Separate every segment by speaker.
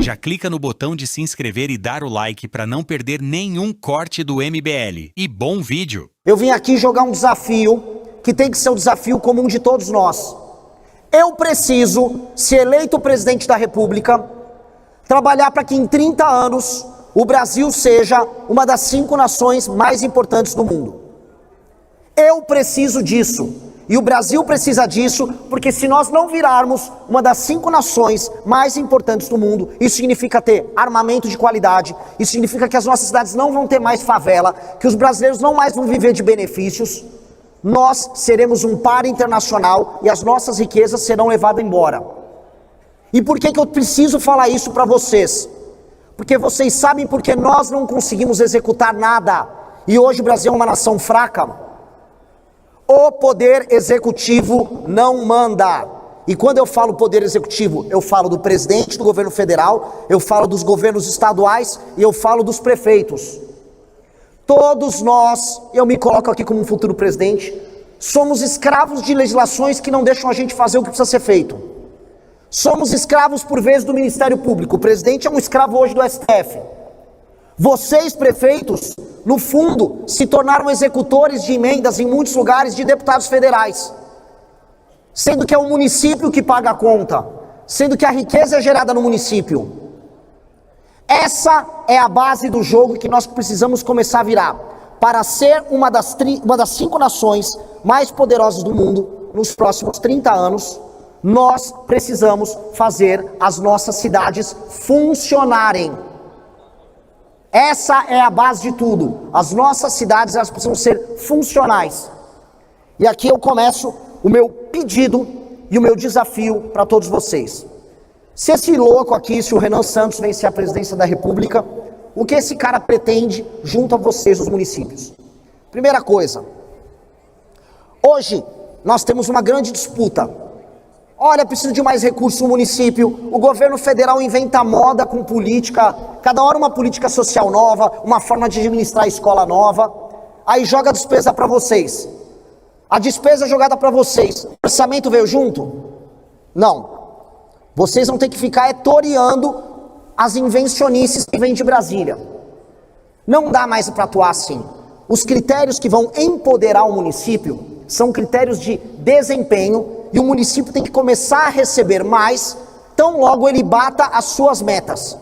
Speaker 1: Já clica no botão de se inscrever e dar o like para não perder nenhum corte do MBL. E bom vídeo!
Speaker 2: Eu vim aqui jogar um desafio que tem que ser o desafio comum de todos nós. Eu preciso, se eleito presidente da República, trabalhar para que em 30 anos o Brasil seja uma das 5 nações mais importantes do mundo. Eu preciso disso. E o Brasil precisa disso, porque se nós não virarmos uma das 5 nações mais importantes do mundo, isso significa ter armamento de qualidade, isso significa que as nossas cidades não vão ter mais favela, que os brasileiros não mais vão viver de benefícios, nós seremos um par internacional e as nossas riquezas serão levadas embora. E por que eu preciso falar isso para vocês? Porque vocês sabem por que nós não conseguimos executar nada, e hoje o Brasil é uma nação fraca. O poder executivo não manda. E quando eu falo poder executivo, eu falo do presidente do governo federal, eu falo dos governos estaduais e eu falo dos prefeitos. Todos nós, eu me coloco aqui como um futuro presidente, somos escravos de legislações que não deixam a gente fazer o que precisa ser feito. Somos escravos por vezes do Ministério Público. O presidente é um escravo hoje do STF. Vocês, prefeitos, no fundo, se tornaram executores de emendas em muitos lugares de deputados federais, sendo que é o município que paga a conta, sendo que a riqueza é gerada no município. Essa é a base do jogo que nós precisamos começar a virar, para ser uma das 5 nações mais poderosas do mundo nos próximos 30 anos. Nós precisamos fazer as nossas cidades funcionarem. Essa é a base de tudo. As nossas cidades, elas precisam ser funcionais. E aqui eu começo o meu pedido e o meu desafio para todos vocês. Se esse louco aqui, se o Renan Santos vencer a presidência da República, o que esse cara pretende junto a vocês, os municípios? Primeira coisa, hoje nós temos uma grande disputa. Olha, preciso de mais recursos no município, o governo federal inventa moda com política, cada hora uma política social nova, uma forma de administrar a escola nova, aí joga a despesa para vocês. A despesa jogada para vocês, o orçamento veio junto? Não. Vocês vão ter que ficar toreando as invencionices que vêm de Brasília. Não dá mais para atuar assim. Os critérios que vão empoderar o município são critérios de desempenho, e o município tem que começar a receber mais, tão logo ele bata as suas metas.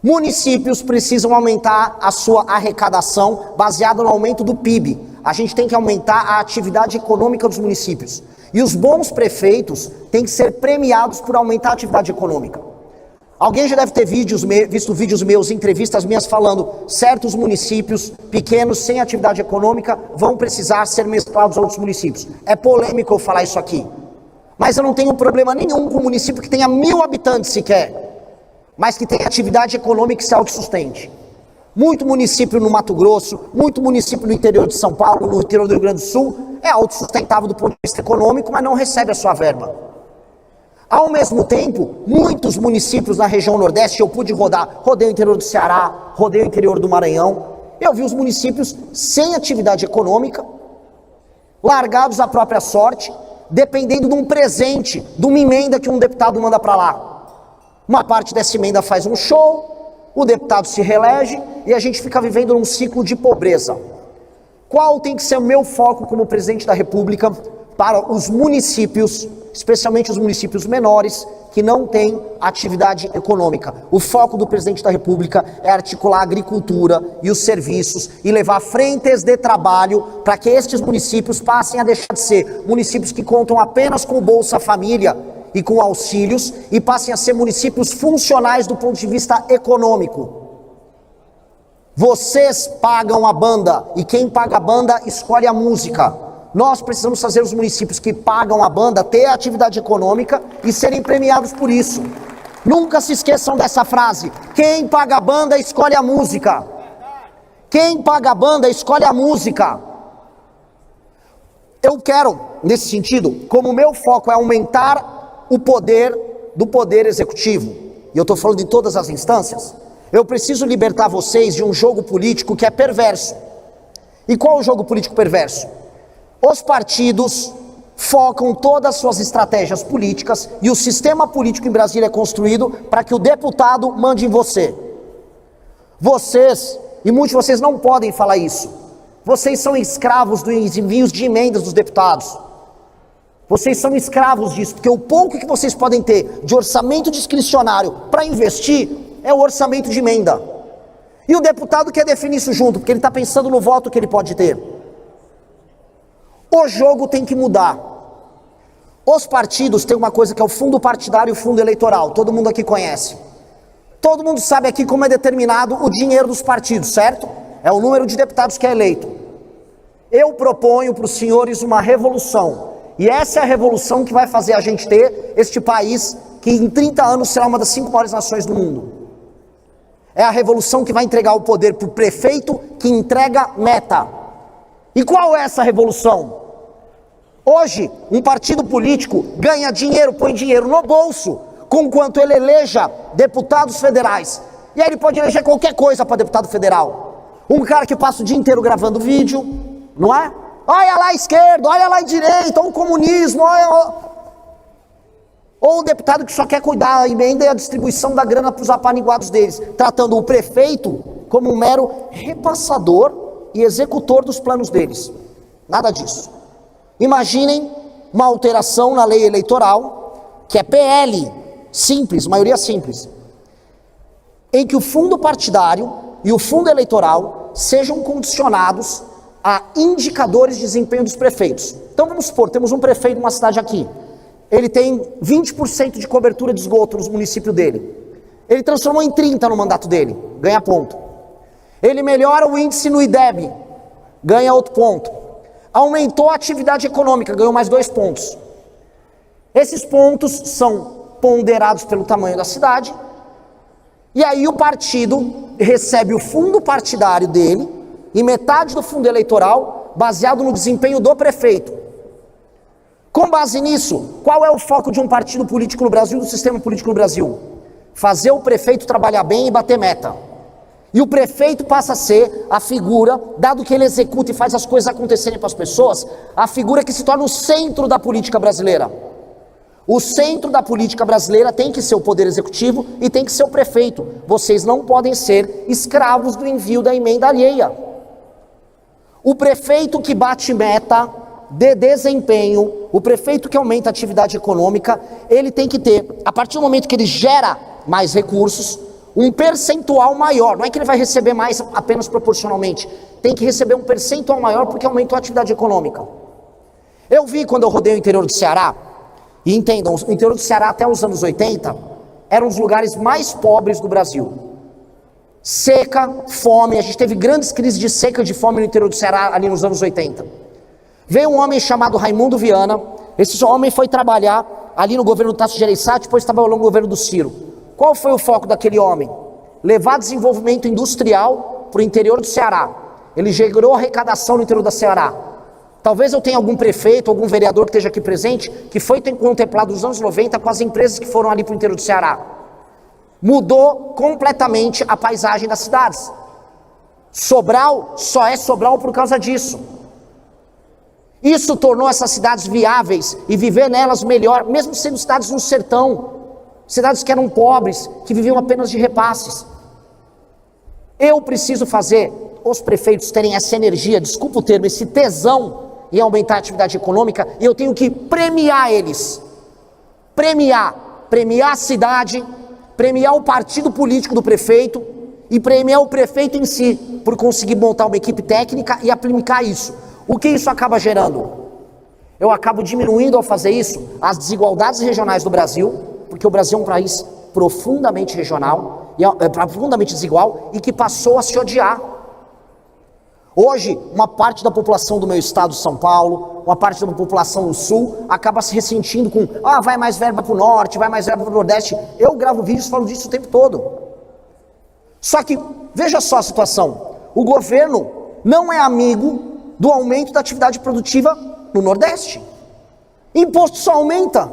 Speaker 2: Municípios precisam aumentar a sua arrecadação baseada no aumento do PIB. A gente tem que aumentar a atividade econômica dos municípios. E os bons prefeitos têm que ser premiados por aumentar a atividade econômica. Alguém já deve ter visto vídeos meus, entrevistas minhas falando certos municípios pequenos sem atividade econômica vão precisar ser mesclados a outros municípios. É polêmico eu falar isso aqui, mas eu não tenho problema nenhum com um município que tenha 1000 habitantes sequer, mas que tenha atividade econômica e se autossustente. Muito município no Mato Grosso, muito município no interior de São Paulo, no interior do Rio Grande do Sul, é autossustentável do ponto de vista econômico, mas não recebe a sua verba. Ao mesmo tempo, muitos municípios na região Nordeste, eu pude rodei o interior do Ceará, rodei o interior do Maranhão, eu vi os municípios sem atividade econômica, largados à própria sorte, dependendo de um presente, de uma emenda que um deputado manda para lá. Uma parte dessa emenda faz um show, o deputado se reelege e a gente fica vivendo num ciclo de pobreza. Qual tem que ser o meu foco como presidente da República para os municípios, especialmente os municípios menores, que não têm atividade econômica? O foco do presidente da República é articular a agricultura e os serviços e levar frentes de trabalho para que estes municípios passem a deixar de ser municípios que contam apenas com o Bolsa Família e com auxílios e passem a ser municípios funcionais do ponto de vista econômico. Vocês pagam a banda e quem paga a banda escolhe a música. Nós precisamos fazer os municípios que pagam a banda ter atividade econômica e serem premiados por isso. Nunca se esqueçam dessa frase: quem paga a banda escolhe a música. Quem paga a banda escolhe a música. Eu quero, nesse sentido, como meu foco é aumentar o poder do poder executivo, e eu estou falando em todas as instâncias, eu preciso libertar vocês de um jogo político que é perverso. E qual é o jogo político perverso? Os partidos focam todas as suas estratégias políticas e o sistema político em Brasília é construído para que o deputado mande em você. Vocês, e muitos de vocês não podem falar isso, vocês são escravos dos envios de emendas dos deputados. Vocês são escravos disso, porque o pouco que vocês podem ter de orçamento discricionário para investir é o orçamento de emenda. E o deputado quer definir isso junto, porque ele está pensando no voto que ele pode ter. O jogo tem que mudar. Os partidos têm uma coisa que é o fundo partidário e o fundo eleitoral, todo mundo aqui conhece. Todo mundo sabe aqui como é determinado o dinheiro dos partidos, certo? É o número de deputados que é eleito. Eu proponho para os senhores uma revolução, e essa é a revolução que vai fazer a gente ter este país, que em 30 anos será uma das 5 maiores nações do mundo. É a revolução que vai entregar o poder para o prefeito, que entrega meta. E qual é essa revolução? Hoje, um partido político ganha dinheiro, põe dinheiro no bolso, conquanto ele eleja deputados federais. E aí ele pode eleger qualquer coisa para deputado federal. Um cara que passa o dia inteiro gravando vídeo, não é? Olha lá a esquerda, olha lá a direita, olha o comunismo, olha... Ou um deputado que só quer cuidar da emenda e a distribuição da grana para os apaniguados deles, tratando o prefeito como um mero repassador e executor dos planos deles. Nada disso. Imaginem uma alteração na lei eleitoral, que é PL, simples, maioria simples, em que o fundo partidário e o fundo eleitoral sejam condicionados a indicadores de desempenho dos prefeitos. Então vamos supor, temos um prefeito de uma cidade aqui, ele tem 20% de cobertura de esgoto no município dele, ele transformou em 30% no mandato dele, ganha ponto. Ele melhora o índice no IDEB, ganha outro ponto. Aumentou a atividade econômica, ganhou mais 2 pontos. Esses pontos são ponderados pelo tamanho da cidade, e aí o partido recebe o fundo partidário dele e metade do fundo eleitoral baseado no desempenho do prefeito. Com base nisso, qual é o foco de um partido político no Brasil, do sistema político no Brasil? Fazer o prefeito trabalhar bem e bater meta. E o prefeito passa a ser a figura, dado que ele executa e faz as coisas acontecerem para as pessoas, a figura que se torna o centro da política brasileira. O centro da política brasileira tem que ser o poder executivo e tem que ser o prefeito. Vocês não podem ser escravos do envio da emenda alheia. O prefeito que bate meta de desempenho, o prefeito que aumenta a atividade econômica, ele tem que ter, a partir do momento que ele gera mais recursos, um percentual maior. Não é que ele vai receber mais apenas proporcionalmente, tem que receber um percentual maior porque aumentou a atividade econômica. Eu vi quando eu rodei o interior do Ceará, e entendam, o interior do Ceará até os anos 80 era um dos lugares mais pobres do Brasil. Seca, fome, a gente teve grandes crises de seca e de fome no interior do Ceará ali nos anos 80. Veio um homem chamado Raimundo Viana, esse homem foi trabalhar ali no governo do Tasso Gereissati, depois trabalhou no governo do Ciro. Qual foi o foco daquele homem? Levar desenvolvimento industrial para o interior do Ceará. Ele gerou arrecadação no interior do Ceará. Talvez eu tenha algum prefeito, algum vereador que esteja aqui presente, que foi contemplado nos anos 90 com as empresas que foram ali para o interior do Ceará. Mudou completamente a paisagem das cidades. Sobral só é Sobral por causa disso. Isso tornou essas cidades viáveis e viver nelas melhor, mesmo sendo cidades no sertão, cidades que eram pobres, que viviam apenas de repasses. Eu preciso fazer os prefeitos terem essa energia, desculpa o termo, esse tesão em aumentar a atividade econômica, e eu tenho que premiar eles. Premiar a cidade, premiar o partido político do prefeito e premiar o prefeito em si, por conseguir montar uma equipe técnica e aplicar isso. O que isso acaba gerando? Eu acabo diminuindo ao fazer isso as desigualdades regionais do Brasil, porque o Brasil é um país profundamente regional, profundamente desigual e que passou a se odiar. Hoje, uma parte da população do meu estado, São Paulo, uma parte da população do Sul, acaba se ressentindo com, vai mais verba para o Norte, vai mais verba para o Nordeste. Eu gravo vídeos falando disso o tempo todo. Só que, veja só a situação, o governo não é amigo do aumento da atividade produtiva no Nordeste. Imposto só aumenta.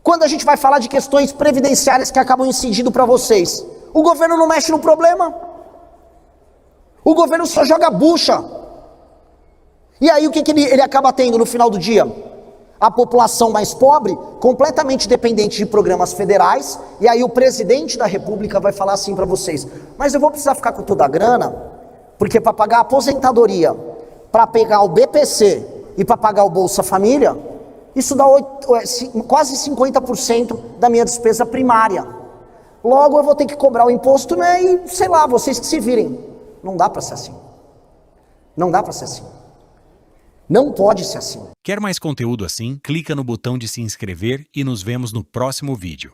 Speaker 2: Quando a gente vai falar de questões previdenciárias que acabam incidindo para vocês, o governo não mexe no problema. O governo só joga bucha. E aí o que ele acaba tendo no final do dia? A população mais pobre, completamente dependente de programas federais, e aí o presidente da república vai falar assim para vocês: mas eu vou precisar ficar com toda a grana, porque para pagar a aposentadoria, para pegar o BPC e para pagar o Bolsa Família, isso dá quase 50% da minha despesa primária. Logo eu vou ter que cobrar o imposto, né? E sei lá, vocês que se virem. Não dá para ser assim. Não dá para ser assim. Não pode ser assim.
Speaker 1: Quer mais conteúdo assim? Clica no botão de se inscrever e nos vemos no próximo vídeo.